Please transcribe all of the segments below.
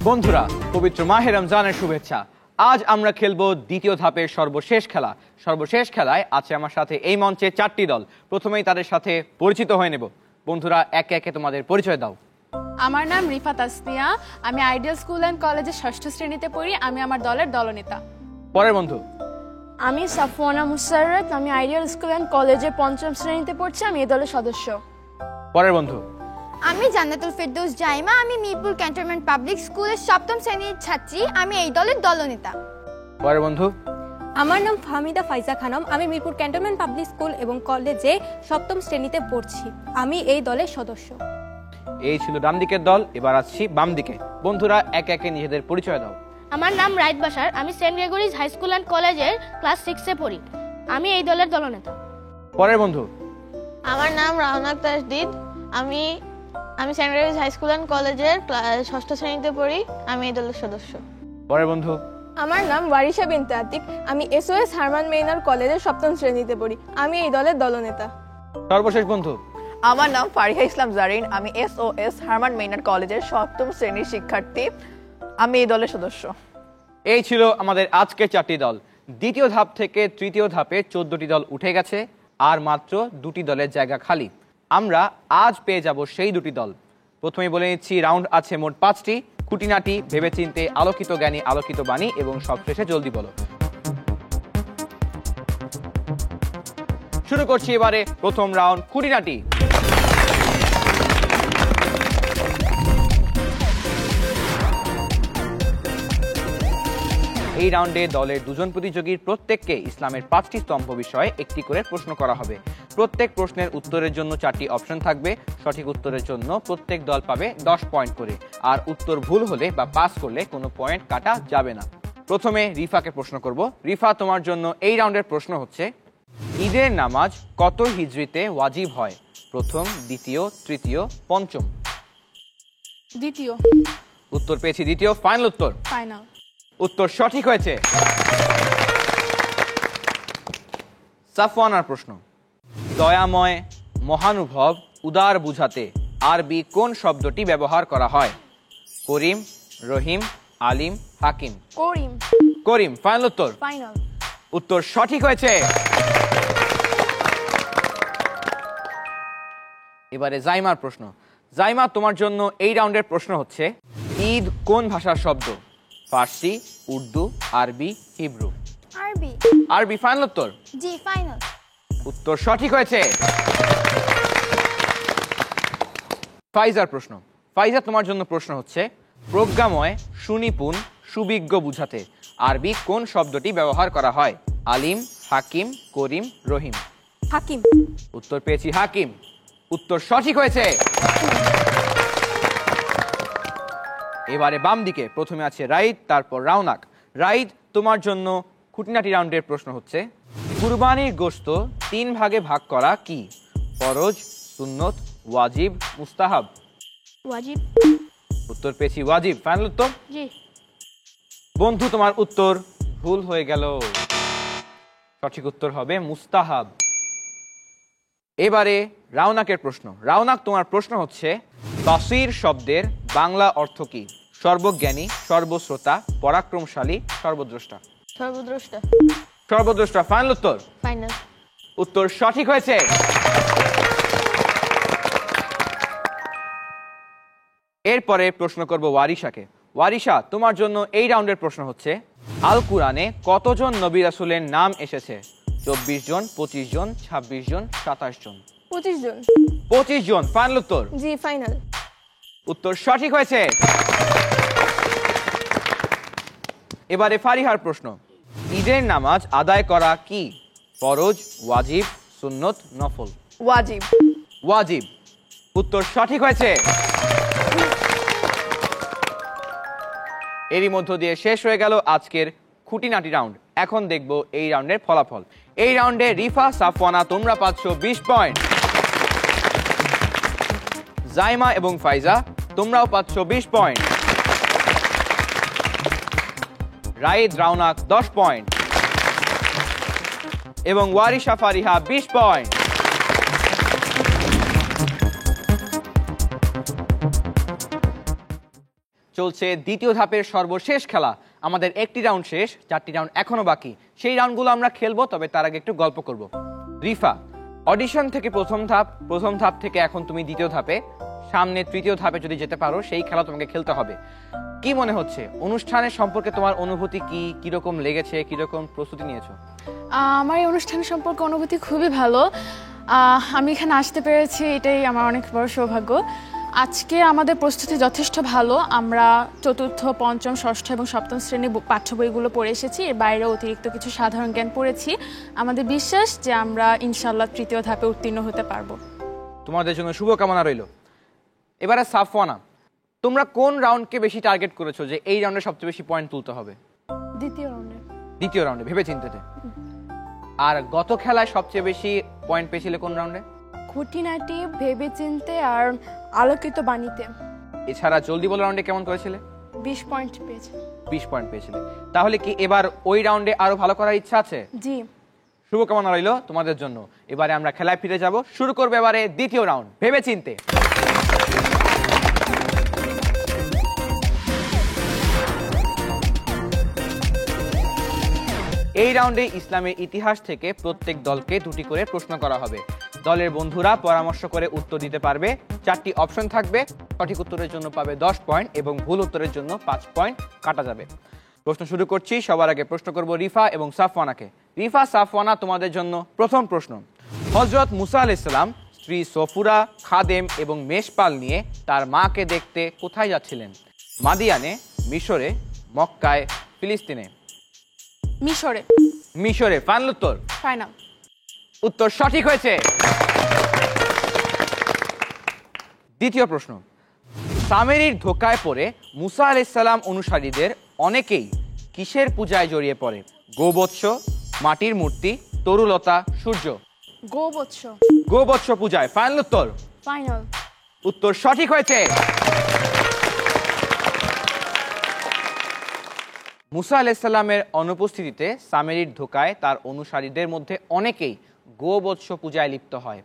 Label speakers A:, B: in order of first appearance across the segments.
A: বন্ধুরা, পবিত্র মাহে রমজানের শুভেচ্ছা। আজ আমরা খেলবো দ্বিতীয় ধাপের সর্বশেষ খেলা। সর্বশেষ খেলায় আছে আমার সাথে এই মঞ্চে 4টি দল। প্রথমেই তাদের সাথে পরিচিত হয়ে নেব। বন্ধুরা, একে একে তোমাদের পরিচয় দাও।
B: আমার নাম রিফা তাসনিয়া, আমি আইডিয়াল স্কুল অ্যান্ড কলেজে 6ষ্ঠ শ্রেণীতে পড়ি। আমি আমার দলের দলনেতা।
A: পরের বন্ধু।
C: আমি সাফওয়ানা মুসাররত, আমি আইডিয়াল স্কুল অ্যান্ড কলেজে 5ম শ্রেণীতে পড়ছি। আমি এই দলের সদস্য।
A: পরের বন্ধু।
D: আমি জান্নাতুল ফেরদৌস জাইমা, আমি মিরপুর ক্যান্টনমেন্ট পাবলিক স্কুলের 7ম শ্রেণীর ছাত্রী। আমি এই দলের দলনেতা।
A: পরের বন্ধু।
E: আমার নাম ফাহমিদা ফাইজা খানম, আমি মিরপুর ক্যান্টনমেন্ট পাবলিক স্কুল এবং কলেজে 7ম শ্রেণীতে পড়ছি। আমি এই দলের সদস্য।
A: এই ছিল ডান দিকের দল, এবার আসছি বাম দিকে। বন্ধুরা, একে একে নিজেদের পরিচয় দাও।
F: আমার নাম রাইত বাশার, আমি saint Gregory's high school and কলেজের ক্লাস 6-এ পড়ি। আমি এই দলের দলনেতা।
A: পরের বন্ধু।
G: আমার নাম রাহনাক তাসদিদ, আমি saint Gregory's high school and কলেজের 6ষ্ঠ শ্রেণীতে পড়ি। আমি এই দলের সদস্য।
A: পরের বন্ধু।
C: আমার নাম ওয়ারিশা বিনতে আতিক, আমি এসওএস হারমান মেইনার কলেজের 7ম শ্রেণীতে পড়ি। আমি এই দলের দলনেতা।
A: সর্বশেষ বন্ধু।
H: আমার নাম ফারিহা ইসলাম জারিন, আমি এসওএস হারমান মেইনার কলেজের 7ম শ্রেণীর শিক্ষার্থী। আমি এই দলের সদস্য।
A: এই ছিল আমাদের আজকের 4টি দল। দ্বিতীয় ধাপ থেকে তৃতীয় ধাপে 14টি দল উঠে গেছে, আর মাত্র 2টি দলের জায়গা খালি। আমরা আজ পেয়ে যাব সেই 2টি দল। প্রথমেই বলে নিচ্ছি, রাউন্ড আছে মোট 5টি। খুঁটিনাটি, ভেবেচিন্তে, আলোকিত জ্ঞানী, আলোকিত বাণী এবং সবশেষে জলদি বলো। শুরু করছি এবারে প্রথম রাউন্ড, খুঁটিনাটি। এই রাউন্ডে দলের 2জন প্রতিযোগীর প্রত্যেককে ইসলামের 5টি স্তম্ভ বিষয়ে একটি করে প্রশ্ন করা হবে। প্রত্যেক প্রশ্নের উত্তরের জন্য 4টি অপশন থাকবে। সঠিক উত্তরের জন্য প্রত্যেক দল পাবে 10 পয়েন্ট করে, আর উত্তর ভুল হলে বা পাস করলে কোনো পয়েন্ট কাটা যাবে না। প্রথমে রিফাকে প্রশ্ন করব। রিফা, তোমার জন্য এই রাউন্ডের প্রশ্ন হচ্ছে, ঈদের নামাজ কত হিজরিতে ওয়াজিব হয়? প্রথম, দ্বিতীয়, তৃতীয়, পঞ্চম?
B: দ্বিতীয়।
A: উত্তর পেয়েছি দ্বিতীয়। ফাইনাল উত্তর?
B: ফাইনাল।
A: উত্তর সঠিক হয়েছে। সাফওয়ানার প্রশ্ন, দয়াময়, মহানুভব, উদার বুঝাতে আরবি কোন শব্দটি ব্যবহার করা হয়? করিম, রহিম, আলিম, হাকিম?
C: করিম।
A: করিম। ফাইনাল উত্তর?
C: ফাইনাল।
A: উত্তর সঠিক হয়েছে। এবারে জাইমার প্রশ্ন। জাইমা, তোমার জন্য এই রাউন্ডের প্রশ্ন হচ্ছে, ঈদ কোন ভাষার শব্দ? ফার্সি, উর্দু, আরবি, হিব্রু?
D: আরবি।
A: আরবি। ফাইনাল উত্তর?
D: জি, ফাইনাল।
A: উত্তর সঠিক হয়েছে। ফাইজার প্রশ্ন। ফাইজা, তোমার জন্য প্রশ্ন হচ্ছে, প্রজ্ঞাময়, সুনিপুণ, সুবিজ্ঞ বুঝাতে আরবি কোন শব্দটি ব্যবহার করা হয়? আলিম, হাকিম, করিম, রহিম?
E: হাকিম।
A: উত্তর পেয়েছি হাকিম। উত্তর সঠিক হয়েছে। এবারে বাম দিকে, প্রথমে আছে রাইদ, তারপর রাউনাক। রাইদ, তোমার জন্য খুঁটিনাটি রাউন্ডের প্রশ্ন হচ্ছে, কুরবানির গোশত 3 ভাগে ভাগ করা কি? ফরজ, সুন্নত, ওয়াজিব, মুস্তাহাব?
F: ওয়াজিব।
A: উত্তর পেয়েছি ওয়াজিব। ফাইনাল উত্তর?
F: জি।
A: বন্ধু, তোমার উত্তর ভুল হয়ে গেল। সঠিক উত্তর হবে মুস্তাহাব। এবারে রাউনাকের প্রশ্ন। রাউনাক, তোমার প্রশ্ন হচ্ছে, বাসির শব্দের বাংলা অর্থ কি? সর্বজ্ঞানী, সর্বশ্রোতা, পরাক্রমশালী, সর্বদ্রষ্টা?
G: সর্বদ্রষ্টা।
A: সর্বদ্রষ্টা। ফাইনাল উত্তর?
G: ফাইনাল।
A: উত্তর সঠিক হয়েছে। এরপরে প্রশ্ন করব ওয়ারিশাকে। ওয়ারিশা, তোমার জন্য এই রাউন্ডের প্রশ্ন হচ্ছে, আল কুরআনে কতজন নবী রাসূলের নাম এসেছে? 24 জন, 25 জন, 26 জন, 27 জন?
C: 25 জন।
A: 25 জন। ফাইনাল উত্তর?
C: জি, ফাইনাল।
A: উত্তর সঠিক হয়েছে। এবারে ফারিহার প্রশ্ন, ঈদের নামাজ আদায় করা কি? ফরজ, ওয়াজিব, সুন্নত, নফল?
H: ওয়াজিব।
A: ওয়াজিব। উত্তর সঠিক হয়েছে। এরই মধ্য দিয়ে শেষ হয়ে গেল আজকের খুঁটিনাটি রাউন্ড। এখন দেখব এই রাউন্ডের ফলাফল। এই রাউন্ডে রিফা, সাফওয়ানা, তোমরা পাচ্ছ 20 পয়েন্ট। জাইমা এবং ফাইজা, তোমরাও পাচ্ছ 20 পয়েন্ট। রাইদ, রাউনাক 10 পয়েন্ট এবং ওয়ারিশা, ফারিহা 20 পয়েন্ট। চলছে দ্বিতীয় ধাপের সর্বশেষ খেলা। আমাদের একটি রাউন্ড শেষ, 4টি রাউন্ড এখনো বাকি। সেই রাউন্ডগুলো আমরা খেলবো, তবে তার আগে একটু গল্প করব। রিফা, অডিশন থেকে প্রথম ধাপ থেকে এখন তুমি দ্বিতীয় ধাপে, সামনে তৃতীয় ধাপে যদি যেতে পারো সেই খেলা তোমাকে খেলতে হবে। কি মনে হচ্ছে অনুষ্ঠানের সম্পর্কে তোমার অনুভূতি কি, কিরকম লেগেছে, কিরকম প্রস্তুতি নিয়েছো?
B: আমার এই অনুষ্ঠান সম্পর্কে অনুভূতি খুবই ভালো। আমি এখানে আসতে পেরেছি, এটাই আমার অনেক বড় সৌভাগ্য। আজকে আমাদের প্রস্তুতি যথেষ্ট ভালো। আমরা চতুর্থ, পঞ্চম, ষষ্ঠ এবং সপ্তম শ্রেণীর পাঠ্য বইগুলো পড়ে এসেছি। এর বাইরে অতিরিক্ত কিছু সাধারণ জ্ঞান পড়েছি। আমাদের বিশ্বাস যে আমরা ইনশাল্লাহ তৃতীয় ধাপে উত্তীর্ণ হতে পারবো।
A: তোমাদের জন্য শুভকামনা রইল। এবারে সাফওয়ানা, তোমরা কোন রাউন্ডকে বেশি টার্গেট করেছো যে এই রাউন্ডে সবচেয়ে বেশি পয়েন্ট তুলতে হবে? দ্বিতীয় রাউন্ডে ভেবে চিন্তেতে। আর গত খেলায় সবচেয়ে বেশি পয়েন্ট পেয়েছিলে কোন রাউন্ডে?
C: খুঁটিনাটি ভেবেচিন্তে আর আলোকিত বাণীতে
A: এছাড়া জলদি বল রাউন্ডে কেমন করেছিলে?
C: 20 পয়েন্ট পেয়েছে।
A: 20 পয়েন্ট পেয়েছিলে। তাহলে কি এবার ওই রাউন্ডে আরো ভালো করার ইচ্ছা আছে?
C: জি।
A: শুভকামনা রইল তোমাদের জন্য। এবারে আমরা খেলায় ফিরে যাব, শুরু করবে এবারে দ্বিতীয় রাউন্ড ভেবে চিন্তে। এই রাউন্ডে ইসলামের ইতিহাস থেকে প্রত্যেক দলকে 2টি করে প্রশ্ন করা হবে। দলের বন্ধুরা পরামর্শ করে উত্তর দিতে পারবে। 4টি অপশন থাকবে, সঠিক উত্তরের জন্য পাবে 10 পয়েন্ট এবং ভুল উত্তরের জন্য 5 পয়েন্ট কাটা যাবে। প্রশ্ন শুরু করছি। সবার আগে প্রশ্ন করব রিফা এবং সাফওয়ানাকে। রিফা, সাফওয়ানা, তোমাদের জন্য প্রথম প্রশ্ন। হযরত মুসা আলাইহিস সালাম স্ত্রী সফুরা, খাদেম এবং মেষপাল নিয়ে তার মাকে দেখতে কোথায় যাচ্ছিলেন? মাদিয়ানে, মিশরে, মক্কায়, ফিলিস্তিনে?
B: মিশরে।
A: মিশরে। ফাইনাল উত্তর?
B: ফাইনাল।
A: উত্তর সঠিক হয়েছে। দ্বিতীয় প্রশ্ন। সামেরীর ধোঁকায় পড়ে মুসা আলাইহিস সালাম অনুসারীদের অনেকেই কিসের পূজায় জড়িয়ে পড়ে? গোবৎস, মাটির মূর্তি, তরুলতা, সূর্য?
B: গোবৎস।
A: গোবৎস পূজায়। ফাইনাল উত্তর?
B: ফাইনাল।
A: উত্তর সঠিক হয়েছে। মুসা আলাইহিস সালামের অনুপস্থিতিতে সামেরীর ধোঁকায় তার অনুসারীদের মধ্যে অনেকেই গোবৎস পূজায় লিপ্ত হয়।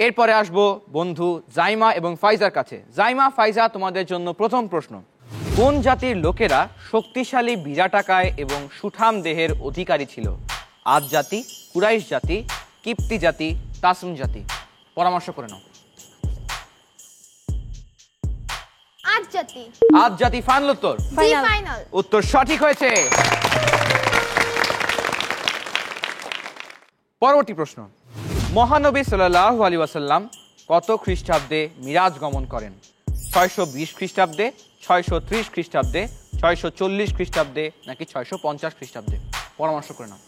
A: এরপরে আসবো বন্ধু জাইমা এবং ফাইজার কাছে। জাইমা, ফাইজা, তোমাদের জন্য প্রথম প্রশ্ন। কোন জাতির লোকেরা শক্তিশালী বিরাটাকায় এবং সুঠাম দেহের অধিকারী ছিল? আদ জাতি, কুরাইশ জাতি, কিপ্তি জাতি, তাসম জাতি? পরামর্শ করে নাও।
D: আজ জাতি।
A: আদ জাতি। ফাইনাল উত্তর?
D: জি, ফাইনাল।
A: উত্তর সঠিক হয়েছে। পরবর্তী প্রশ্ন। মহানবী সাল্লাল্লাহু আলাইহি ওয়াসাল্লাম কত খ্রিস্টাব্দে মিরাজ গমন করেন? 620 খ্রিস্টাব্দে, 630 খ্রিস্টাব্দে, 640 খ্রিস্টাব্দে নাকি 650 খ্রিস্টাব্দে? পরামর্শ করে নাও।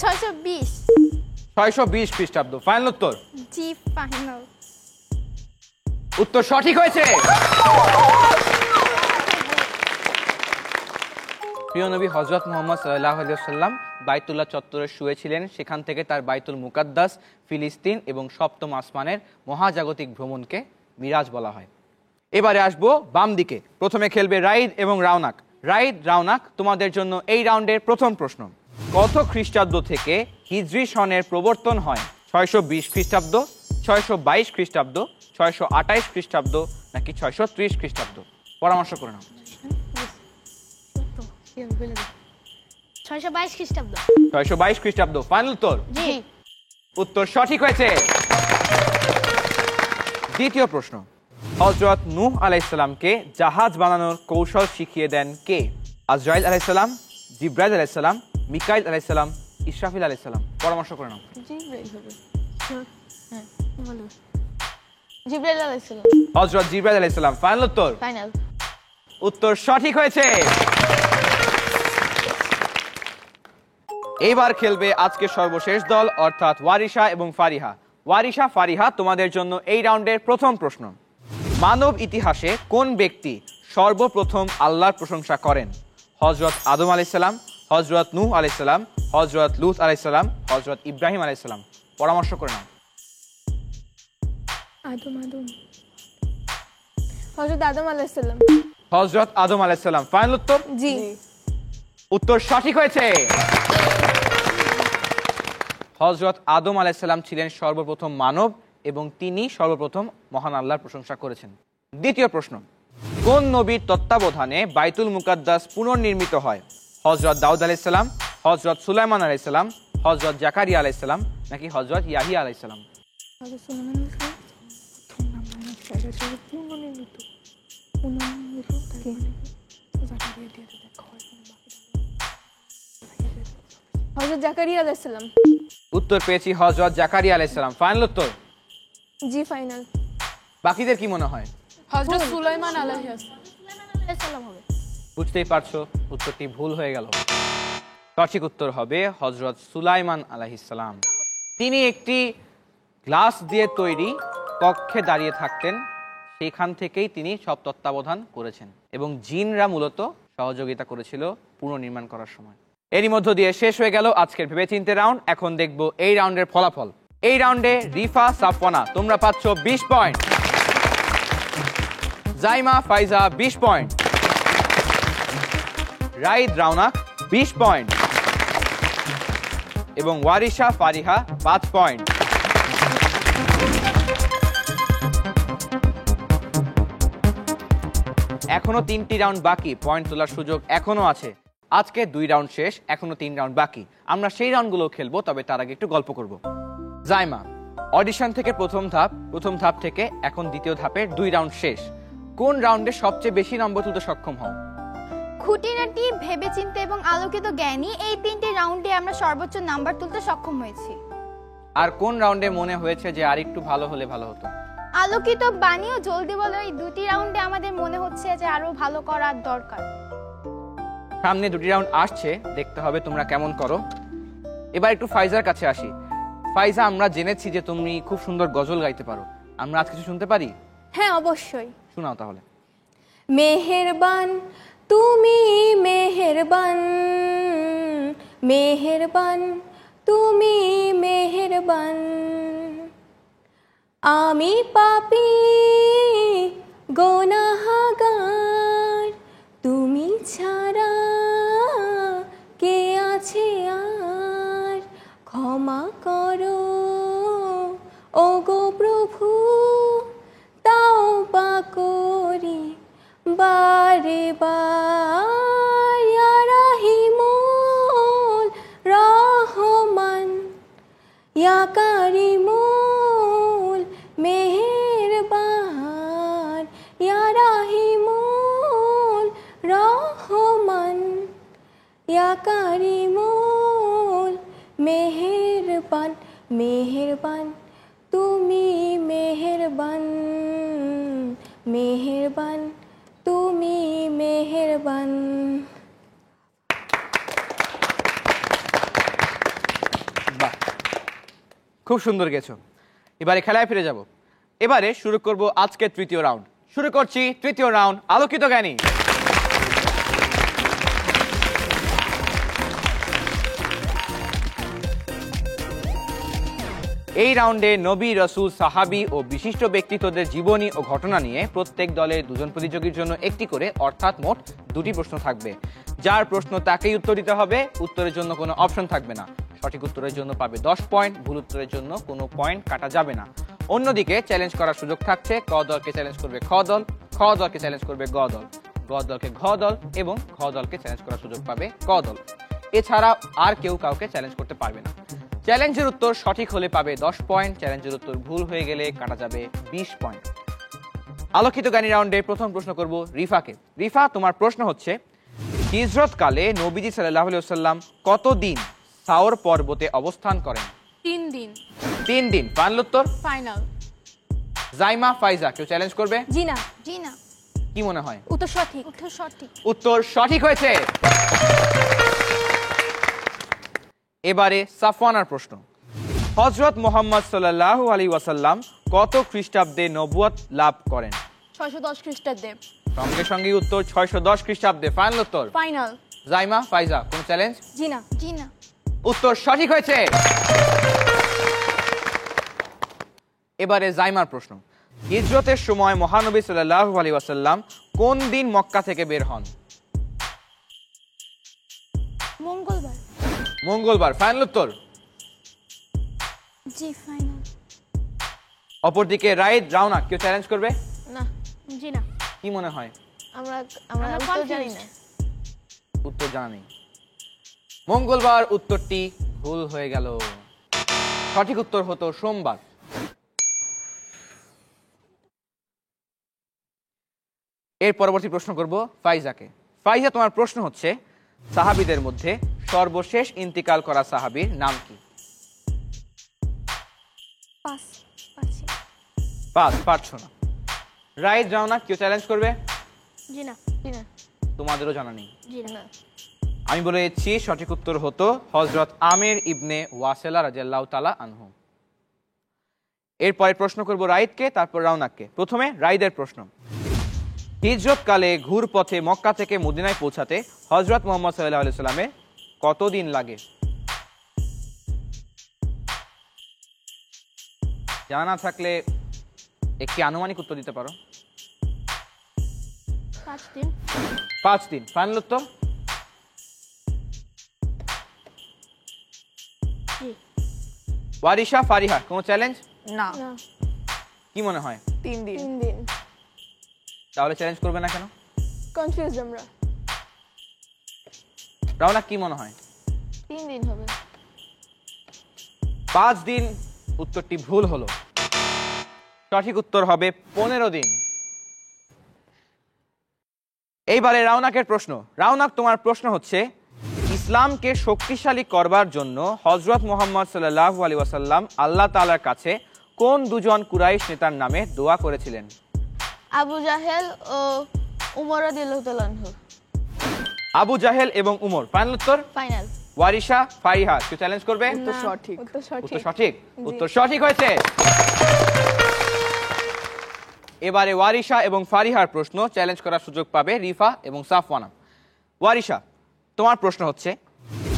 D: ছয়শো
A: 620 খ্রিস্টাব্দ। ফাইনাল উত্তর?
D: জি, ফাইনাল।
A: উত্তর সঠিক হয়েছে। প্রিয় নবী হযরত মুহাম্মদ সাল্লাল্লাহু আলাইহি ওয়াসাল্লাম বাইতুল্লাহ চত্বরে শুয়েছিলেন। সেখান থেকে তার বাইতুল মুকাদ্দাস, ফিলিস্তিন এবং সপ্তম আসমানের মহাজাগতিক ভ্রমণকে মিরাজ বলা হয়। এবারে আসবো বাম দিকে। প্রথমে খেলবে রাইদ এবং রাওনাক। রাইদ, রাওনাক, তোমাদের জন্য এই রাউন্ডের প্রথম প্রশ্ন। কত খ্রিস্টাব্দ থেকে হিজরি সনের প্রবর্তন হয়? 620 খ্রিস্টাব্দ, 622 খ্রিস্টাব্দ, 628 খ্রিস্টাব্দ নাকি 630 খ্রিস্টাব্দ? পরামর্শ করে নাও।
F: 622 খ্রিস্টাব্দ।
A: 622 খ্রিস্টাব্দ। ফাইনাল উত্তর?
F: জি।
A: উত্তর সঠিক হয়েছে। দ্বিতীয় প্রশ্ন। হযরত নূহ আলাইহিস সালামকে জাহাজ বানানোর কৌশল শিখিয়ে দেন কে? আজরাইল আলাইহিস সালাম, জিবরাইল আলাইহিস সালাম, মিকাইল আলাইহিস সালাম, ইসরাফিল আলাইহিস সালাম? পরামর্শ করে নাও।
G: জিবরাইল আলাইহিস সালাম।
A: হযরত জিবরাইল আলাইহিস সালাম। ফাইনাল উত্তর?
G: ফাইনাল।
A: উত্তর সঠিক হয়েছে। এইবার খেলবে আজকে সর্বশেষ দল, অর্থাৎ ওয়ারিশা এবং ফারিহা। ওয়ারিশা, ফারিহা, তোমাদের জন্য এই রাউন্ডের প্রথম প্রশ্ন। মানব ইতিহাসে কোন ব্যক্তি সর্বপ্রথম আল্লাহর প্রশংসা করেন? হযরত আদম আলাইহিস সালাম, হযরত নূহ আলাইহিস সালাম, হযরত লূত আলাইহিস সালাম, হযরত ইব্রাহিম আলাইহিস সালাম? পরামর্শ করে নাও।
C: হযরত আদম আলাইহিস সালাম।
A: হযরত আদম আলাইহিস সালাম। ফাইনাল উত্তর?
C: জি।
A: উত্তর সঠিক হয়েছে। হযরত আদম আলাইহিস সালাম ছিলেন সর্বপ্রথম মানব এবং তিনি সর্বপ্রথম মহান আল্লাহর প্রশংসা করেছেন। দ্বিতীয় প্রশ্ন, কোন নবীর তত্ত্বাবধানে বাইতুল মুকাদ্দাস পুনর্নির্মিত হয়? হযরত দাউদ আলাইহিস সালাম, হযরত সুলাইমান আলাইহিস সালাম, হযরত জাকারিয়া আলাইহিস সালাম নাকি হযরত ইয়াহিয়া আলাইহিস সালাম?
C: হযরত জাকারিয়া আলাইহিস সালাম।
A: উত্তর পেয়েছি হযরত জাকারিয়া আলাইহিস সালাম। ফাইনাল উত্তর?
C: জি ফাইনাল।
A: বাকিদের কি মনে হয়?
B: হযরত সুলাইমান আলাইহিস
F: সালাম হবে।
A: বুঝতেই পারছো উত্তরটি ভুল হয়ে গেল। সঠিক উত্তর হবে হযরত সুলাইমান আলাইহিস সালাম। তিনি একটি গ্লাস দিয়ে তৈরি কক্ষে দাঁড়িয়ে থাকতেন, সেখান থেকেই তিনি সব তত্ত্বাবধান করেছেন এবং জিনরা মূলত সহযোগিতা করেছিল পুনর্নির্মাণ করার সময়। এরই মধ্য দিয়ে শেষ হয়ে গেল আজকের ভেবেচিন্তে রাউন্ড। এখন দেখব এই রাউন্ডের ফলাফল। এই রাউন্ডে রিফা, সাফওয়ানা তোমরা পাচ্ছ 20 পয়েন্ট, জাইমা, ফাইজা 20 পয়েন্ট, রাইদ, রাউনাক 20 পয়েন্ট এবং ওয়ারিশা, ফারিহা 5 পয়েন্ট। এখনো 3টি রাউন্ড বাকি, পয়েন্ট তোলার সুযোগ এখনো আছে। আজকে 2 রাউন্ড শেষ, এখনো 3 রাউন্ড বাকি। আমরা সেই রাউন্ডগুলো খেলবো, তবে তার আগে একটু গল্প করব। জাইমা, অডিশন থেকে প্রথম ধাপ থেকে এখন দ্বিতীয় ধাপের 2 রাউন্ড শেষ। কোন রাউন্ডে সবচেয়ে বেশি নম্বর তুলতে সক্ষম হও?
D: খুঁটিনাটি, ভেবেচিন্তে এবং আলোকিত জ্ঞানী, এই 3টি রাউন্ডে আমরা সর্বোচ্চ নাম্বার তুলতে সক্ষম হয়েছি।
A: আর কোন রাউন্ডে মনে হয়েছে যে আর একটু ভালো হলে ভালো হতো?
D: আলোকিত বাণী ও জলদি বলো, এই 2টি রাউন্ডে আমাদের মনে হচ্ছে যে আরো ভালো করার দরকার।
A: সামনে 2টি রাউন্ড আসছে, দেখতে হবে তোমরা কেমন করো। এবার একটু ফাইজার কাছে আসি। ফাইজা, আমরা জেনেছি যে তুমি খুব সুন্দর গজল গাইতে পারো, আমরা আজ কিছু শুনতে পারি?
E: হ্যাঁ অবশ্যই।
A: শোনাও তাহলে।
E: মেহেরবান তুমি মেহেরবান, মেহেরবান তুমি মেহেরবান, আমি পাপী গুনাহগার, তুমি ছাড়া কে আছে আর, ক্ষমা করো ওগো প্রভু, তাওবা করি বারে বার, ইয়া রাহিমুল রহমান, ইয়া কারিমুল মেহেরবান, ইয়া রাহিমুল রহমান, ইয়া কারিমুল মেহেরবান, মেহেরবান তুমি মেহেরবান, মেহেরবান তুমি মেহেরবান।
A: বাহ, খুব সুন্দর গেছো। এবারে খেলায় ফিরে যাব। এবারে শুরু করব আজকের 3য় রাউন্ড। শুরু করছি 3য় রাউন্ড, আলোকিত জ্ঞানী। এই রাউন্ডে নবী, রাসূল, সাহাবী ও বিশিষ্ট ব্যক্তিত্বদের জীবনী ও ঘটনা নিয়ে প্রত্যেক দলের 2 জন প্রতিযোগীর জন্য একটি করে, অর্থাৎ মোট 2টি প্রশ্ন থাকবে। যার প্রশ্ন তাকেই উত্তর দিতে হবে, উত্তরের জন্য কোনো অপশন থাকবে না। সঠিক উত্তরের জন্য পাবে 10 পয়েন্ট, ভুল উত্তরের জন্য কোনো পয়েন্ট কাটা যাবে না। অন্যদিকে চ্যালেঞ্জ করার সুযোগ থাকছে, ক দলকে চ্যালেঞ্জ করবে খ দল, খ দলকে চ্যালেঞ্জ করবে গ দল, গ দলকে ঘ দল এবং ঘ দলকে চ্যালেঞ্জ করার সুযোগ পাবে ক দল। এছাড়া আর কেউ কাউকে চ্যালেঞ্জ করতে পারবে না। চ্যালেঞ্জের উত্তর সঠিক হলে পাবে 10 পয়েন্ট, চ্যালেঞ্জের উত্তর ভুল হয়ে গেলে কাটা যাবে 20 পয়েন্ট। আলোকিত জ্ঞানী রাউন্ডে প্রথম প্রশ্ন করব রিফাকে। রিফা, তোমার প্রশ্ন হচ্ছে, হিজরতকালে নবীজি সাল্লাল্লাহু আলাইহি ওয়াসাল্লাম কতদিন সাওর পর্বতে অবস্থান করেন?
B: 3 দিন।
A: 3 দিন। ফাইনাল উত্তর?
B: ফাইনাল।
A: জাইমা, ফাইজা কেউ চ্যালেঞ্জ করবে?
E: জি না।
D: জি না।
A: কি মনে হয়?
E: উত্তর সঠিক।
D: উত্তর সঠিক।
A: উত্তর সঠিক হয়েছে। এবারে সাফওয়ানার প্রশ্ন। হযরত মুহাম্মদ সাল্লাল্লাহু আলাইহি ওয়াসাল্লাম কত খ্রিস্টাব্দে নবুয়ত লাভ করেন?
B: 610 খ্রিস্টাব্দে।
A: সঙ্গে সঙ্গে উত্তর 610 খ্রিস্টাব্দে। ফাইনাল উত্তর?
B: ফাইনাল।
A: জাইমা, ফাইজা কোন চ্যালেঞ্জ?
E: জি না।
D: জি না।
A: উত্তর সঠিক হয়েছে। এবারে জাইমার প্রশ্ন। হিজরতের সময় মহানবী সাল্লাল্লাহু আলাইহি ওয়াসাল্লাম কোন দিন মক্কা থেকে বের হন?
D: মঙ্গলবার।
A: মঙ্গলবার। ফাইনাল উত্তর?
D: জি ফাইনাল।
A: অপরদিকে রাইদ, রাওনা, কেউ চ্যালেঞ্জ করবে?
G: না,
F: জি না।
A: কি মনে হয়?
G: আমরা আমরা
F: আমরা
G: উত্তর জানি না।
A: উত্তর জানা নেই। মঙ্গলবার উত্তরটি ভুল হয়ে গেল। সঠিক উত্তর হতো সোমবার। এর পরবর্তী প্রশ্ন করব ফাইজাকে। ফাইজা, তোমার প্রশ্ন হচ্ছে সাহাবীদের মধ্যে সর্বশেষ ইন্তিকাল করা সাহাবীর নাম কি? পারছো না। রাইদ, রাওনা, কেউ চ্যালেঞ্জ করবে?
F: জি না।
G: জি না।
A: তোমাদেরও জানা নেই।
F: জি না।
A: আমি বলে দিচ্ছি সঠিক উত্তর হতো হযরত আমির ইবনে ওয়াসিলা রাদিয়াল্লাহু তাআলা আনহু। এরপরে প্রশ্ন করব রাইদকে, তারপর রাওনাকে। প্রথমে রাইদের প্রশ্ন। হিজরতকালে ঘুরপথে মক্কা থেকে মদিনায় পৌঁছাতে হযরত মুহাম্মদ সাল্লাল্লাহু আলাইহি সাল্লামের কতদিন লাগে? জানা না থাকলে একটি আনুমানিক উত্তর দিতে পারো।
F: 5 দিন।
A: 5 দিন ফাইনাল উত্তর?
F: জি।
A: ওয়ারিশা, ফারিহা, কোনো চ্যালেঞ্জ?
H: না,
C: না,
A: কি মনে হয়?
H: 3 দিন।
C: 3 দিন।
A: তাহলে চ্যালেঞ্জ করবে না কেন?
C: কনফিউজ আমরা।
A: রাওনা, কি মনে হয়?
G: 3 দিন হবে।
A: 5 দিন উত্তরটি ভুল হলো। সঠিক উত্তর হবে 15 দিন। এইবারে রাওনাকের প্রশ্ন। রাওনাক, তোমার প্রশ্ন হচ্ছে ইসলামকে শক্তিশালী করবার জন্য হযরত মুহাম্মদ সাল্লাল্লাহু আলাইহি ওয়াসাল্লাম আল্লাহ তাআলার কাছে কোন দুজন কুরাইশ নেতার নামে দোয়া করেছিলেন?
G: আবু জাহেল ও উমর রাদিয়াল্লাহু তাআলা আনহু।
A: আবু জাহেল এবং উমর। ফাইনাল উত্তর?
G: ফাইনাল।
A: ওয়ারিশা, ফারিহা, কেউ চ্যালেঞ্জ করবে?
H: উত্তর সঠিক।
C: উত্তর সঠিক।
A: উত্তর সঠিক? উত্তর সঠিক হয়েছে। এবারে ওয়ারিশা এবং ফারিহার প্রশ্ন। চ্যালেঞ্জ করার সুযোগ পাবে রিফা এবং সাফওয়ানা। ওয়ারিশা, তোমার প্রশ্ন হচ্ছে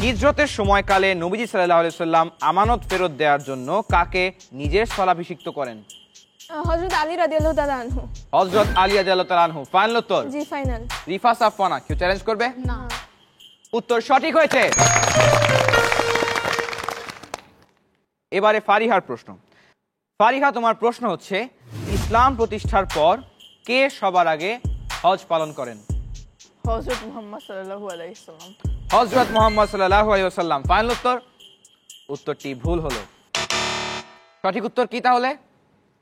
A: হিজরতের সময়কালে নবীজি সাল্লাল্লাহু আলাইহি সাল্লাম আমানত ফেরত দেওয়ার জন্য কাকে নিজের স্থলাভিষিক্ত করেন?
C: হযরত আলী রাদিয়াল্লাহু তাআলা আনহু।
A: হযরত আলী রাদিয়াল্লাহু তাআলা আনহু। ফাইনাল উত্তর?
C: জি ফাইনাল।
A: রিফা, সাফওয়ানা, কেউ চ্যালেঞ্জ করবে?
B: না।
A: উত্তর সঠিক হয়েছে। এবারে ফারিহার প্রশ্ন। ফারিহা, তোমার প্রশ্ন হচ্ছে ইসলাম প্রতিষ্ঠার পর কে সবার আগে হজ পালন করেন?
H: হযরত মুহাম্মদ সাল্লাল্লাহু আলাইহি সাল্লাম।
A: হযরত মুহাম্মদ সাল্লাল্লাহু আলাইহি ওয়াসাল্লাম। ফাইনাল উত্তর? উত্তরটি ভুল হলো। সঠিক উত্তর কি তাহলে?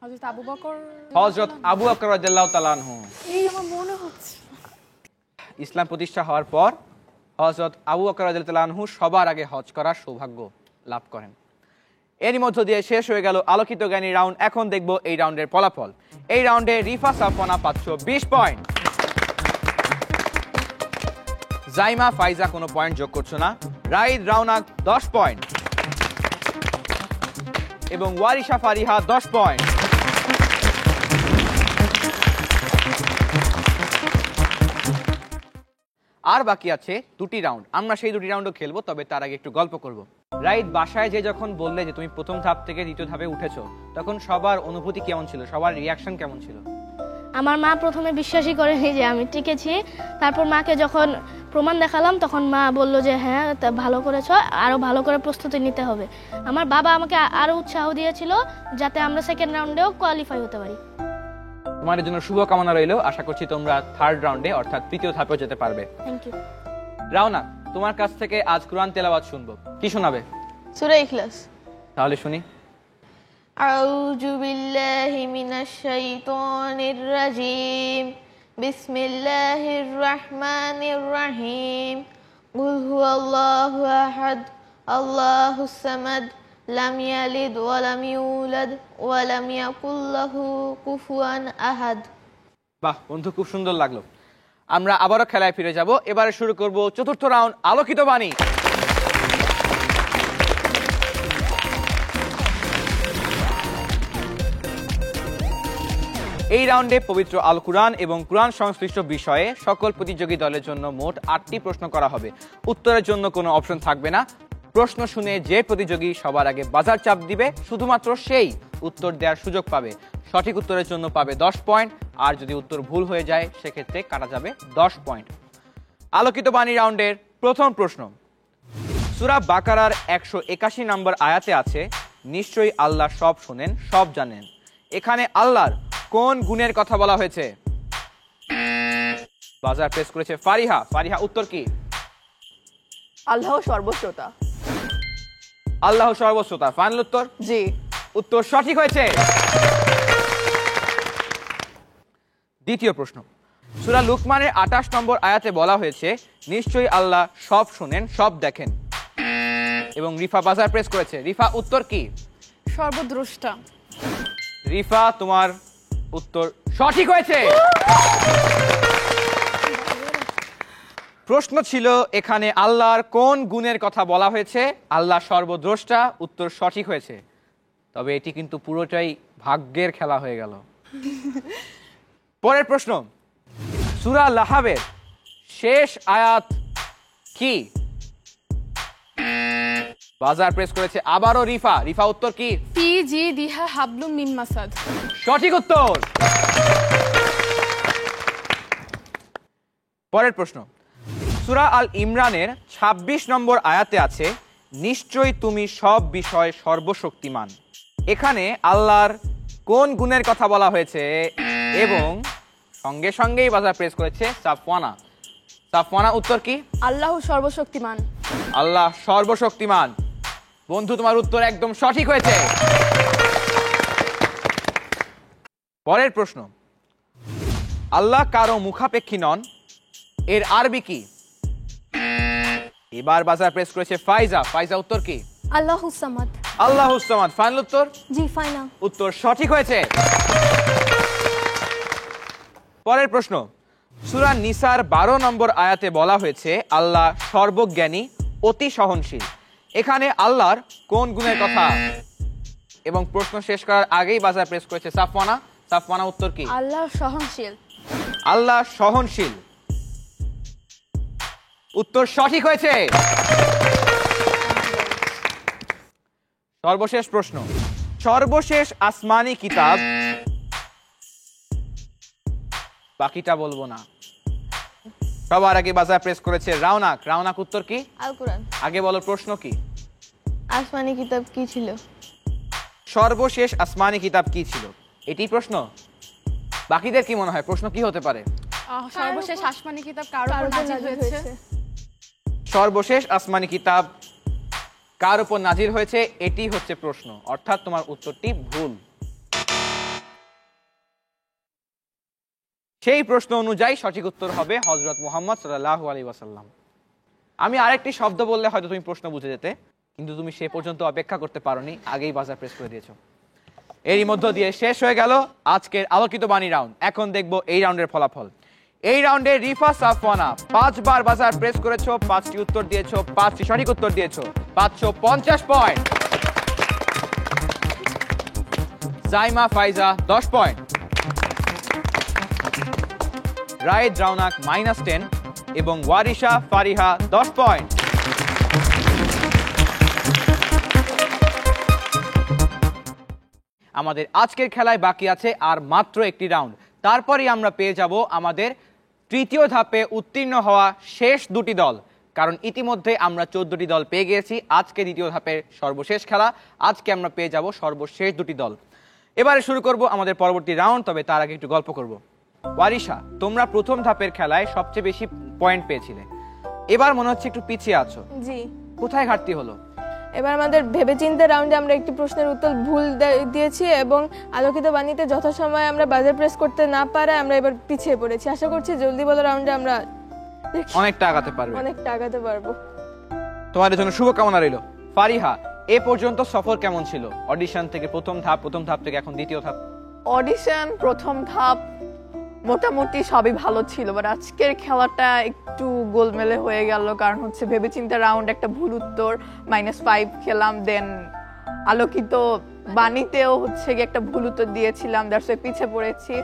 B: হযরত আবু বকর।
A: হযরত আবু বকর রাদিয়াল্লাহু তাআলা আনহু।
B: এই আমার মনে হচ্ছে।
A: ইসলাম প্রতিষ্ঠা হওয়ার পর হযরত আবু বকর রাদিয়াল্লাহু তাআলা আনহু সবার আগে হজ করার সৌভাগ্য লাভ করেন। এরই মধ্য দিয়ে শেষ হয়ে গেল আলোকিত জ্ঞানী রাউন্ড। এখন দেখব এই রাউন্ডের ফলাফল। এই রাউন্ডে রিফা, সাফওয়ানা পাচ্ছ 20 পয়েন্ট। জাইমা, ফাইজা কোনো পয়েন্ট যোগ করছো না। রাইদ, রাওনা 10 পয়েন্ট এবং ওয়ারিশা, ফারিহা 10 পয়েন্ট। আর বাকি আছে 2টি রাউন্ড। আমরা সেই 2টি রাউন্ডও খেলবো, তবে তার আগে একটু গল্প করব। রাইট, বাসায় যে যখন বললে যে তুমি প্রথম ধাপ থেকে দ্বিতীয় ধাপে উঠেছো, তখন সবার অনুভূতি কেমন ছিল? সবার রিয়াকশন কেমন ছিল?
F: আমার মা প্রথমে বিশ্বাসই করেনি যে আমি টিকেছি। তারপর মাকে যখন প্রমাণ দেখালাম তখন মা বলল যে হ্যাঁ ভালো করেছো, আরো ভালো করে প্রস্তুতি নিতে হবে। আমার বাবা আমাকে আরো উৎসাহ দিয়েছিল যাতে আমরা সেকেন্ড রাউন্ডেও কোয়ালিফাই হতে পারি।
A: তোমাদের জন্য শুভকামনা রইল। আশা করছি তোমরা থার্ড রাউন্ডে অর্থাৎ তৃতীয় ধাপে যেতে পারবে।
F: Thank you.
A: রাওনা, তোমার কাছ থেকে আজ কুরআন তেলাওয়াত শুনবো। কি শোনাবে?
G: সূরা ইখলাস।
A: তাহলে শুনি।
G: আউযু বিল্লাহি মিনাশ শাইতানির রাজিম। বিসমিল্লাহির রহমানির রহিম। কুল হুয়াল্লাহু আহাদ, আল্লাহুস সামাদ, লাম ইয়ালিদ ওয়া লাম ইউলাদ ওয়া লাম ইয়াকুল লাহু কুফুয়ান আহাদ।
A: বাহ বন্ধু, খুব সুন্দর লাগলো। আমরা আবারও খেলায় ফিরে যাব। এবারে শুরু করব চতুর্থ রাউন্ড, আলোকিত বাণী। এই রাউন্ডে পবিত্র আল কুরআন এবং কুরআন সংশ্লিষ্ট বিষয়ে সকল প্রতিযোগী দলের জন্য মোট 8টি প্রশ্ন করা হবে। উত্তরের জন্য কোনো অপশন থাকবে না। প্রশ্ন শুনে যে প্রতিযোগী সবার আগে বাজার চাপ দিবে শুধুমাত্র সেই উত্তর দেওয়ার সুযোগ পাবে। সঠিক উত্তরের জন্য পাবে 10 পয়েন্ট, আর যদি উত্তর ভুল হয়ে যায় সেক্ষেত্রে কাটা যাবে 10 পয়েন্ট। আলোকিত বাণী রাউন্ডের প্রথম প্রশ্ন। সূরা বাকারার 181 নম্বর আয়াতে আছে, নিশ্চয়ই আল্লাহ সব শোনেন, সব জানেন। এখানে আল্লাহর কোন গুণের কথা বলা হয়েছে? বাজার প্রেস করেছে ফারিহা। ফারিহা, উত্তর কি?
H: আল্লাহ সর্বশ্রোতা।
A: আল্লাহ সর্বশ্রোতা, ফাইনাল উত্তর?
H: জি।
A: উত্তর সঠিক হয়েছে। দ্বিতীয় প্রশ্ন, সূরা লুকমানের 28 নম্বর আয়াতে বলা হয়েছে নিশ্চয়ই আল্লাহ সব শোনেন, সব দেখেন। এবং রিফা বাজার প্রেস করেছে। রিফা, উত্তর কি?
B: সর্বদ্রষ্টা।
A: রিফা, তোমার উত্তর সঠিক হয়েছে। প্রশ্ন ছিল এখানে আল্লাহর কোন গুণের কথা বলা হয়েছে? আল্লাহ সর্বদ্রষ্টা, উত্তর সঠিক হয়েছে। তবে এটি কিন্তু পুরোটাই ভাগ্যের খেলা হয়ে গেল। পরের প্রশ্ন, সূরা লাহাবের শেষ আয়াত কি? বাজার প্রেস করেছে আবারও রিফা। রিফা, উত্তর কি?
B: ফি জি দিহা হাবলুম মিন মাসাদ।
A: সঠিক উত্তর। পরের প্রশ্ন, সূরা আল ইমরানের 26 নম্বর আয়াতে আছে নিশ্চয়ই তুমি সব বিষয়ে সর্বশক্তিমান। এখানে আল্লাহর কোন গুণের কথা বলা হয়েছে? এবং সঙ্গে সঙ্গেই বাজার প্রেস করেছে সাফওয়ানা। সাফওয়ানা, উত্তর কি?
C: আল্লাহ সর্বশক্তিমান।
A: আল্লাহ সর্বশক্তিমান। বন্ধু, তোমার উত্তর একদম সঠিক হয়েছে। পরের প্রশ্ন, আল্লাহ কারো মুখাপেক্ষী নন, এর আরবি কি? এবার বাজার প্রেস করেছে ফাইজা। ফাইজা, উত্তর কি?
E: আল্লাহুস সামাদ।
A: আল্লাহুস সামাদ, ফাইনাল উত্তর?
E: জি, ফাইনাল।
A: উত্তর সঠিক হয়েছে। পরের প্রশ্ন, সূরা নিসার 12 নম্বর আয়াতে বলা হয়েছে আল্লাহ সর্বজ্ঞানী, অতি সহনশীল। এখানে আল্লাহর কোন গুণের কথা? এবং প্রশ্ন শেষ করার আগেই বাজার প্রেস করেছে সাফওয়ানা। সাফওয়ানা, উত্তর কি?
C: আল্লাহ সহনশীল।
A: আল্লাহ সহনশীল, উত্তর সঠিক হয়েছে। সর্বশেষ প্রশ্ন, সর্বশেষ আসমানি কিতাব, বাকিটা বলবো না। সবার আগে বাজার প্রেস করেছে রাওনাক। রাওনাক, উত্তর কি?
G: আল কোরআন।
A: আগে বলো প্রশ্ন কি?
G: আসমানি কিতাব কি ছিল?
A: সর্বশেষ আসমানি কিতাব কি ছিল, এটি প্রশ্ন। বাকিদের কি মনে হয় প্রশ্ন কি হতে পারে?
B: সর্বশেষ আসমানি কিতাব কার উপর নাজিল হয়েছে?
A: সর্বশেষ আসমানি কিতাব কার উপর নাজিল হয়েছে, এটি হচ্ছে প্রশ্ন। অর্থাৎ তোমার উত্তরটি ভুল। সেই প্রশ্ন অনুযায়ী সঠিক উত্তর হবে হযরত মুহাম্মদ সাল্লাল্লাহু আলাইহি ওয়াসাল্লাম। আমি আরেকটি শব্দ বললে হয়তো তুমি প্রশ্ন বুঝে যেতে, কিন্তু তুমি সে পর্যন্ত অপেক্ষা করতে পারোনি, আগেই বাজার প্রেস করে দিয়েছো। এরই মধ্য দিয়ে শেষ হয়ে গেল আজকের আলোকিত বাণী রাউন্ড। এখন দেখবো এই রাউন্ডের ফলাফল। এই রাউন্ডে রিফা সাফওয়ানা 5 বার বাজার প্রেস করেছো, 5টি উত্তর দিয়েছো, 5টি সঠিক উত্তর দিয়েছো, 550 পয়েন্ট। জাইমা ফাইজা 10 পয়েন্ট, রায়েদ রাওনাক -10 এবং ওয়ারিশা ফারিহা 10 পয়েন্ট। আমাদের আজকের খেলায় বাকি আছে আর মাত্র একটি রাউন্ড, তারপরেই আমরা পেয়ে যাব আমাদের তৃতীয় ধাপে উত্তীর্ণ হওয়া শেষ দুটি দল। কারণ ইতিমধ্যে আমরা 14টি দল পেয়ে গিয়েছি। আজকে দ্বিতীয় ধাপের সর্বশেষ খেলা, আজকে আমরা পেয়ে যাব সর্বশেষ দুটি দল। এবারে শুরু করব আমাদের পরবর্তী রাউন্ড, তবে তার আগে একটু গল্প করব। ওয়ারিশা, তোমরা প্রথম ধাপের খেলায় সবচেয়ে বেশি পয়েন্ট পেয়েছিলে, এবার মনে হচ্ছে একটু পিছিয়ে আছো।
C: জি।
A: কোথায় ঘাটতি হলো?
C: এবার আমাদের ভেবেচিন্তে রাউন্ডে আমরা একটি প্রশ্নের উত্তর ভুল দিয়েছি এবং আলোকিত বাণীতে যথাসময়ে আমরা বাজার প্রেস করতে না পারে আমরা এবার পিছিয়ে পড়েছি। আশা করছি জলদি বলো রাউন্ডে আমরা
A: অনেকটা আগাতে পারবে।
C: অনেকটা আগাতে পারবো।
A: তোমাদের জন্য শুভকামনা রইল। ফারিহা, এ পর্যন্ত সফর কেমন ছিল? অডিশন থেকে প্রথম ধাপ থেকে এখন দ্বিতীয় ধাপ।
H: অডিশন প্রথম ধাপ মোটামুটি সবই ভালো ছিল, বাট আজকের খেলাটা একটু গোলমেলে হয়ে গেল। কারণ হচ্ছে ভেবেচিন্তে রাউন্ড একটা ভুল উত্তর, -5 খেলাম। দেন আলোকিত বাণীতেও হচ্ছে গিয়ে একটা ভুল উত্তর দিয়েছিলাম, দ্যাটস ওয়াই পিছিয়ে পড়েছি।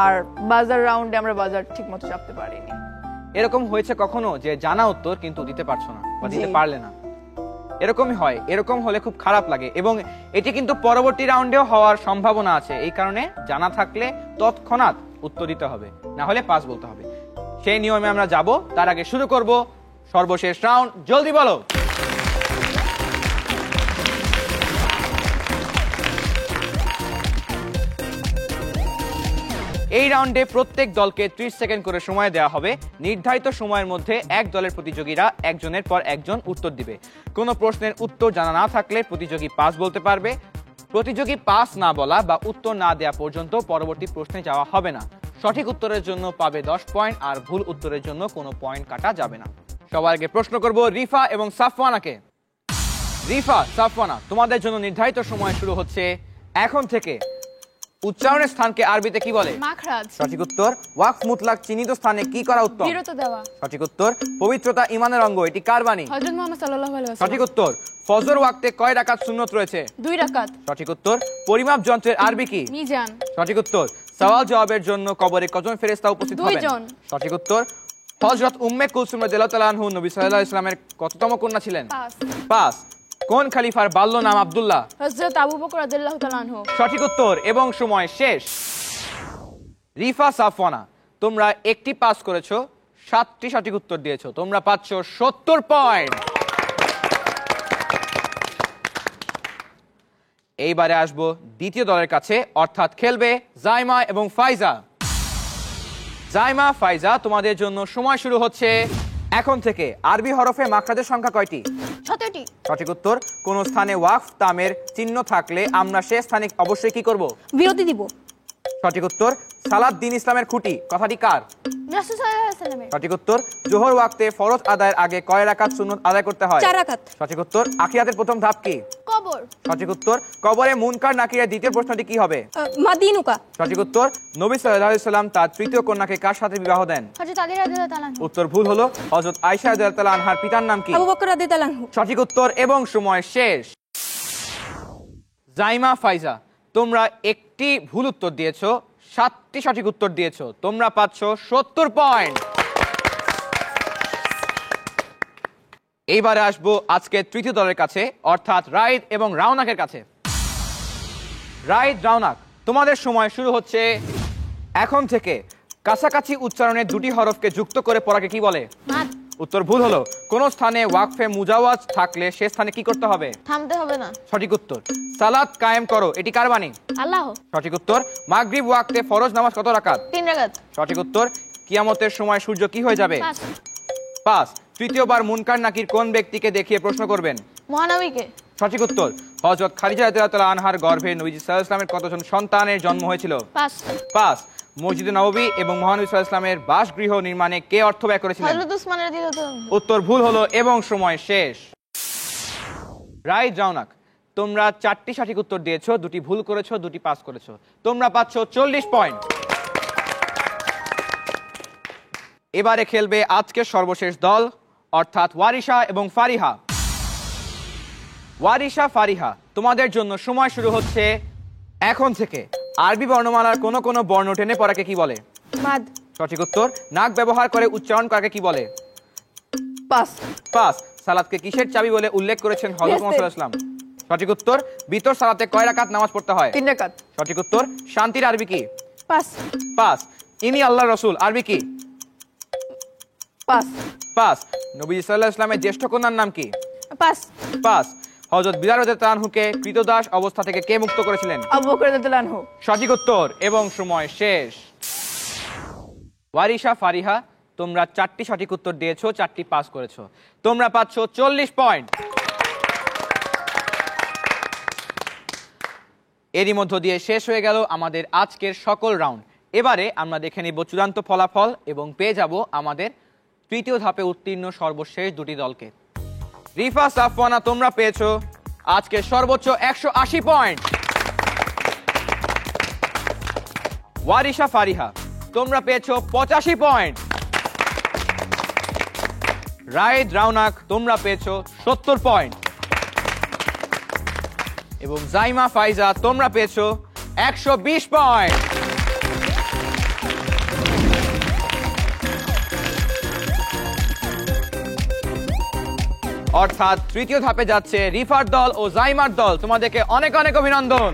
H: আর বাজার রাউন্ডে আমরা বাজার ঠিক মতো চাপতে পারিনি।
A: এরকম হয়েছে কখনো যে জানা উত্তর কিন্তু দিতে পারছো না বা দিতে পারলে না? এরকমই হয়, এরকম হলে খুব খারাপ লাগে এবং এটি কিন্তু পরবর্তী রাউন্ডেও হওয়ার সম্ভাবনা আছে। এই কারণে জানা থাকলে তৎক্ষণাৎ উত্তর দিতে হবে, না হলে পাস বলতে হবে। সেই নিয়মে আমরা যাব। তার আগে শুরু করব সর্বশেষ রাউন্ড। জলদি বলো। এই রাউন্ডে প্রত্যেক দলকে 30 সেকেন্ড করে সময় দেওয়া হবে। নির্ধারিত সময়ের মধ্যে এক দলের প্রতিযোগীরা একজনের পর একজন উত্তর দিবে। কোনো প্রশ্নের উত্তর জানা না থাকলে প্রতিযোগী পাস বলতে পারবে। প্রতিযোগী পাস না বলা বা উত্তর না দেওয়া পর্যন্ত পরবর্তী প্রশ্নে যাওয়া হবে না। সঠিক উত্তরের জন্য পাবে 10 পয়েন্ট, আর ভুল উত্তরের জন্য কোনো পয়েন্ট কাটা যাবে না। সবার আগে প্রশ্ন করব রিফা এবং সাফওয়ানাকে। রিফা, সাফওয়ানা, তোমাদের জন্য নির্ধারিত সময় শুরু হচ্ছে এখন থেকে। উচ্চারণের স্থানকে আরবিতে কি বলে?
B: মাখরাজ।
A: সঠিক উত্তর। ওয়াকফ মুতলাক চিহ্নিত স্থানে কি করা উত্তম?
B: বিরত দেওয়া।
A: সঠিক উত্তর। পবিত্রতা ঈমানের অঙ্গ, এটি কার বাণী?
B: হযরত মুহাম্মদ সাল্লাল্লাহু আলাইহি ওয়াসাল্লাম।
A: সঠিক উত্তর। ফজর ওয়াক্তে কয় রাকাত সুন্নত রয়েছে?
B: 2 রাকাত।
A: সঠিক উত্তর। পরিমাপ যন্ত্রের আরবি কি?
B: মিজান।
A: সঠিক উত্তর। সওয়াল জবাবের জন্য কবরে কজন ফেরেশতা উপস্থিত
B: 2
A: হবেন?
B: জন।
A: সঠিক উত্তর। হযরত উম্মে কুলসুম রাদিয়াল্লাহু তাআলা আনহু নবী সাল্লাল্লাহু আলাইহি ওয়াসাল্লামের কততম কন্যা ছিলেন? 5। কোন খলিফার বাল্য নাম আব্দুল্লাহ?
B: হযরত আবু বকর রাদিয়াল্লাহু তাআলা আনহু।
A: সঠিক উত্তর এবং সময় শেষ। রিফা, সাফওয়ানা, তোমরা একটি পাস করেছো, 7টি সঠিক উত্তর দিয়েছো। তোমরা পাচ্ছ 70 পয়েন্ট। এইবারে আসবো দ্বিতীয় দলের কাছে, অর্থাৎ খেলবে জাইমা এবং ফাইজা। জাইমা, ফাইজা, তোমাদের জন্য সময় শুরু হচ্ছে এখন থেকে। আরবি হরফে মাখরাজের সংখ্যা কয়টি?
D: 17টি।
A: সঠিক উত্তর। কোন স্থানে ওয়াকফ তামের চিহ্ন থাকলে আমরা সে স্থানে অবশ্যই কি করব?
E: বিরতি দিব।
A: সঠিক উত্তর। সালাত দিন ইসলামের খুঁটি, কথাটি কার?
D: রাসূল সাল্লাল্লাহু আলাইহি ওয়াসাল্লামের।
A: সঠিক উত্তর। জোহর ওয়াক্তে ফরজ আদায়ের আগে কয় রাকাত সুন্নত আদায় করতে হয়?
E: 4 রাকাত।
A: সঠিক উত্তর। আখিরাতের প্রথম ধাপ কি?
D: কবর।
A: সঠিক উত্তর। কবরে মুনকার নাকিরের দ্বিতীয় প্রশ্নটি কি হবে?
E: মাদিনুকা।
A: সঠিক উত্তর। নবী সাল্লাল্লাহু আলাইহি সাল্লাম তার তৃতীয় কন্যাকে কার সাথে বিবাহ দেন?
D: হযরত আলী রাদিয়াল্লাহু তাআলা আনহু।
A: উত্তর ভুল হলো। হযরত আয়েশা রাদিয়াল্লাহু তাআলা আনহার পিতার নাম কি?
E: আবু বকর রাদিয়াল্লাহু আনহু।
A: সঠিক উত্তর এবং সময় শেষ। জাইমা, ফাইজা, তোমরা একটি ভুল উত্তর দিয়েছো, 7টি সঠিক উত্তর দিয়েছো। তোমরা পাচ্ছ 70 পয়েন্ট। এইবারে আসবো আজকে তৃতীয় দলের কাছে, অর্থাৎ রাইদ এবং রাওনাকের কাছে। রাইদ, রাওনাক, তোমাদের সময় শুরু হচ্ছে এখন থেকে। কাছাকাছি উচ্চারণের দুটি হরফকে যুক্ত করে পড়াকে কি বলে?
D: মাদ।
A: উত্তর ভুল হলো। কোন স্থানে ওয়াকফে মুজাওয়াজ থাকলে সে স্থানে কি করতে হবে?
G: থামতে হবে না।
A: সঠিক উত্তর। সালাত কায়েম করো, এটি কার বাণী?
F: আল্লাহ।
A: সঠিক উত্তর। মাগরিব ওয়াক্তে ফরজ নামাজ কত রাকাত?
G: 3 রাকাত।
A: সঠিক উত্তর। কিয়ামতের সময় সূর্য কি হয়ে যাবে? 5। তৃতীয়বার মুনকার নাকির কোন ব্যক্তিকে দেখিয়ে প্রশ্ন করবেন?
G: মহানবীকে।
A: সঠিক উত্তর। হযরত খাদিজা রাদিয়াল্লাহু তাআলা আনহার গর্ভে নবীজি সাল্লাল্লাহু আলাইহি ওয়াসাল্লামের কতজন সন্তানের জন্ম হয়েছিল? 5। মসজিদে নববী এবং মহানবী সাল্লাল্লাহু আলাইহি ওয়াসাল্লামের বাসগৃহ নির্মাণে কে অর্থ ব্যয় করেছিলেন?
G: হযরত উসমান রাদিয়াল্লাহু তাআলা।
A: উত্তর ভুল হলো এবং সময় শেষ। রাইদ, রাওনাক, তোমরা 4টি সঠিক উত্তর দিয়েছো, 2টি ভুল করেছো, 2টি পাস করেছো। তোমরা পাচ্ছ 40 পয়েন্ট। এবারে খেলবে আজকের সর্বশেষ দল, অর্থাৎ ওয়ারিশা এবং ফারিহা। ওয়ারিশা, ফারিহা, তোমাদের জন্য সময় শুরু হচ্ছে এখন থেকে। আরবি বর্ণমালার কোন কোন বর্ণ টেনে পড়াকে কি বলে?
C: মাদ।
A: সঠিক উত্তর। নাক ব্যবহার করে উচ্চারণ করাকে কি বলে?
H: পাস।
A: পাস। সালাতকে কিসের চাবি বলে উল্লেখ করেছেন হযরত মুহাম্মদ সাল্লাল্লাহু আলাইহি ওয়াসাল্লাম? সঠিক উত্তর। বিতর সালাতে কয় রাকাত নামাজ পড়তে হয়?
H: 3 রাকাত।
A: সঠিক উত্তর। শান্তির আরবি কি?
C: পাস।
A: পাস। ইনি আল্লাহর রাসূল আরবি কি?
H: পাস।
A: পাস। নবী সাল্লাল্লাহু আলাইহি ওয়াসাল্লামের জ্যেষ্ঠ কন্যার নাম কি?
C: পাস।
A: পাস। হযরত বিলাল রাদিয়াল্লাহু আনহুকে কৃতদাস অবস্থা থেকে কে মুক্ত করেছিলেন?
H: আবু বকর রাদিয়াল্লাহু আনহু।
A: সঠিক উত্তর এবং সময় শেষ। ওয়ারিশা, ফারিহা, তোমরা 4টি সঠিক উত্তর দিয়েছো, 4টি পাস করেছো। তোমরা পাচ্ছ 40 পয়েন্ট। এরই মধ্য দিয়ে শেষ হয়ে গেল আমাদের আজকের সকল রাউন্ড। এবারে আমরা দেখে নিব চূড়ান্ত ফলাফল এবং পেয়ে যাব আমাদের তৃতীয় ধাপে উত্তীর্ণ সর্বশেষ 2টি দলকে। রিফা, সাফওয়ানা, তোমরা পেয়েছো আজকে সর্বোচ্চ 180 পয়েন্ট। ওয়ারিশা, ফারিহা, তোমরা পেয়েছো 85 পয়েন্ট। রাইদ, রাওনাক, তোমরা পেয়েছো 70 পয়েন্ট। এবং জাইমা, ফাইজা, তোমরা পেয়েছো 120 পয়েন্ট। অর্থাৎ তৃতীয় ধাপে যাচ্ছে রিফার দল ও জাইমার দল। তোমাদেরকে অনেক অনেক অভিনন্দন।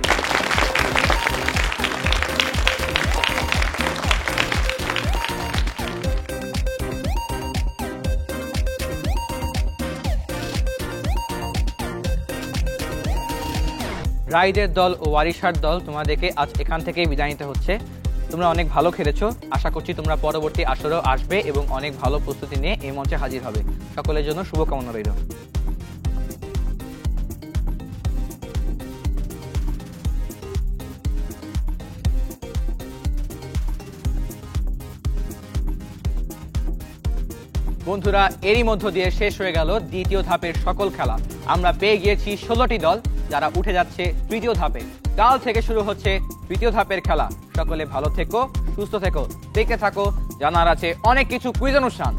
A: রাইদের দল ও ওয়ারিশার দল, তোমাদেরকে আজ এখান থেকেই বিদায় নিতে হচ্ছে। তোমরা অনেক ভালো খেলেছো। আশা করছি তোমরা পরবর্তী আসরেও আসবে এবং অনেক ভালো প্রস্তুতি নিয়ে এই মঞ্চে হাজির হবে। সকলের জন্য শুভকামনা রইল। বন্ধুরা, এরই মধ্য দিয়ে শেষ হয়ে গেল দ্বিতীয় ধাপের সকল খেলা। আমরা পেয়ে গিয়েছি 16টি দল, যারা উঠে যাচ্ছে তৃতীয় ধাপে। কাল থেকে শুরু হচ্ছে তৃতীয় ধাপের খেলা। সকলে ভালো থেকো, সুস্থ থেকো, দেখতে থাকো, জানার আছে অনেক কিছু কুইজ অনুষ্ঠান।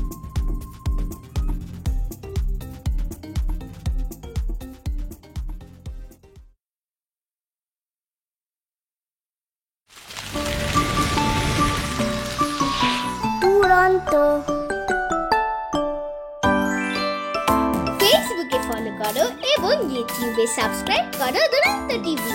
I: দুরন্ত ফেসবুকে ফলো করো এবং ইউটিউবে সাবস্ক্রাইব করো দুরন্ত টিভি।